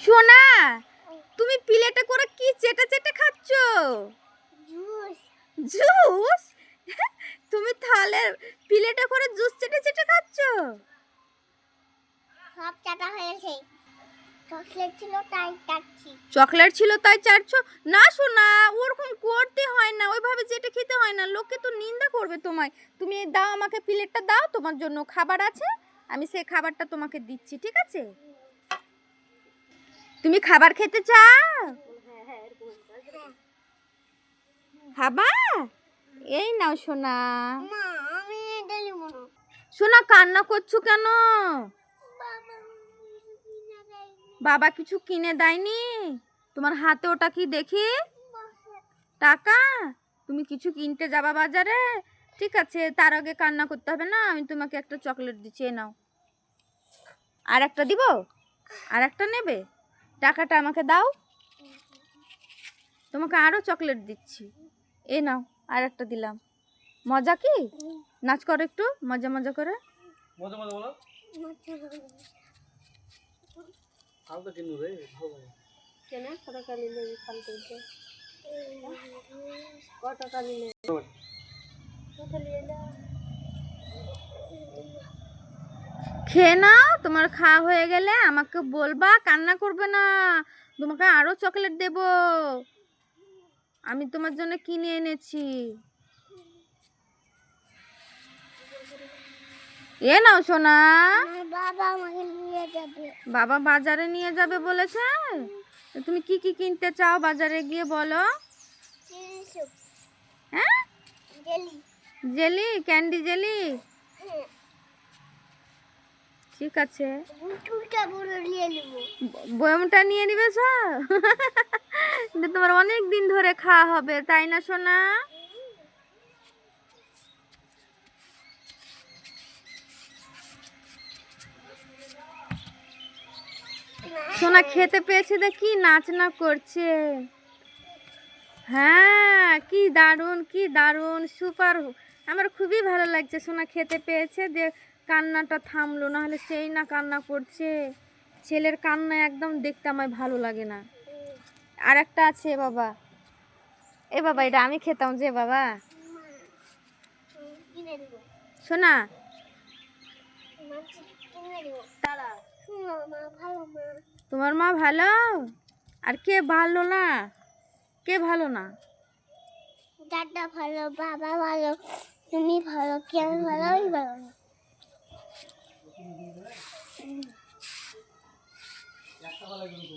সোনা, তুমি প্লেটে করে কি চেটে চেটে খাচ্ছ? জুস। জুস? তুমি তাহলে প্লেটে করে জুস চেটে চেটে খাচ্ছ? সব চাটা হয়েছে। চকলেট ছিল তাই চাটছি। চকলেট ছিল তাই চাটছো? না সোনা, ওরকম করতে হয় না, ওইভাবে চেটে খেতে হয় না, লোকে তো নিন্দা করবে তোমায়। তুমি দাও, আমাকে প্লেটটা দাও, তোমার জন্য খাবার আছে, আমি সেই খাবারটা তোমাকে দিচ্ছি, ঠিক আছে? তুমি খাবার খেতে চাও? খাবা? এই নাও সোনা। মা, আমি এটা নিব না। সোনা, কান্না করছো কেন? বাবা কিছু কিনে দেয়নি? তোমার হাতে ওটা কি দেখি? টাকা? তুমি কিছু কিনতে যাবা বাজারে? ঠিক আছে, তার আগে কান্না করতে হবে না, আমি তোমাকে একটা চকলেট দিচ্ছি, এ নাও। আর একটা দিব? আর একটা নেবে? টাকাটা আমাকে দাও, তোমাকে আরও চকলেট দিচ্ছি, এ নাও, আর একটা দিলাম। মজা কি? নাচ করো একটু, মজা মজা করে। মজা মজা বলো। হালকা কিনু রে, ভালো লাগে। কেন কত টাকা নিলে ফালতু কত টাকা নিলে কত নিয়ে না? খেয়ে নাও, তোমার খাওয়া হয়ে গেলে আমাকে বলবা, কান্না করবে না, তোমাকে আরও চকলেট দেব, আমি তোমার জন্য কিনে এনেছি। এ নাও সোনা। আমার বাবা আমাকে নিয়ে যাবে। বাবা বাজারে নিয়ে যাবে বলেছে? তুমি কি কি কিনতে চাও বাজারে গিয়ে বলো? চিলি স্যুপ, হ্যাঁ, জেলি। জেলি, ক্যান্ডি জেলি, হ্যাঁ, ঠিক আছে। বুটুটা পুরো নিয়ে নেব। বয়মটা নিয়ে নিবে সব? কিন্তু তোমার অনেক দিন ধরে খাওয়া হবে, তাই না সোনা? সোনা খেতে পেয়েছে দেখি নাচ না করছে। হ্যাঁ, কি দারুণ, কি দারুণ, সুপার, আমার খুবই ভালো লাগছে। সোনা খেতে পেয়েছে, যে কান্নাটা থামলো, না হলে সেই না কান্না করছে। ছেলের কান্না একদম দেখতে আমার ভালো লাগে না। আর একটা আছে বাবা, এ বাবা, এটা আমি খেতাম যে বাবা। কিনে দেব। সোনা, কিনে দেব। তারা মা ভালো মা। তোমার মা ভালো? আর কে ভালো না? কে ভালো না? দাদা ভালো, বাবা ভালো, তুমি ভালো, কে ভালো, আমি ভালো না। একটা ভালো কিন্তু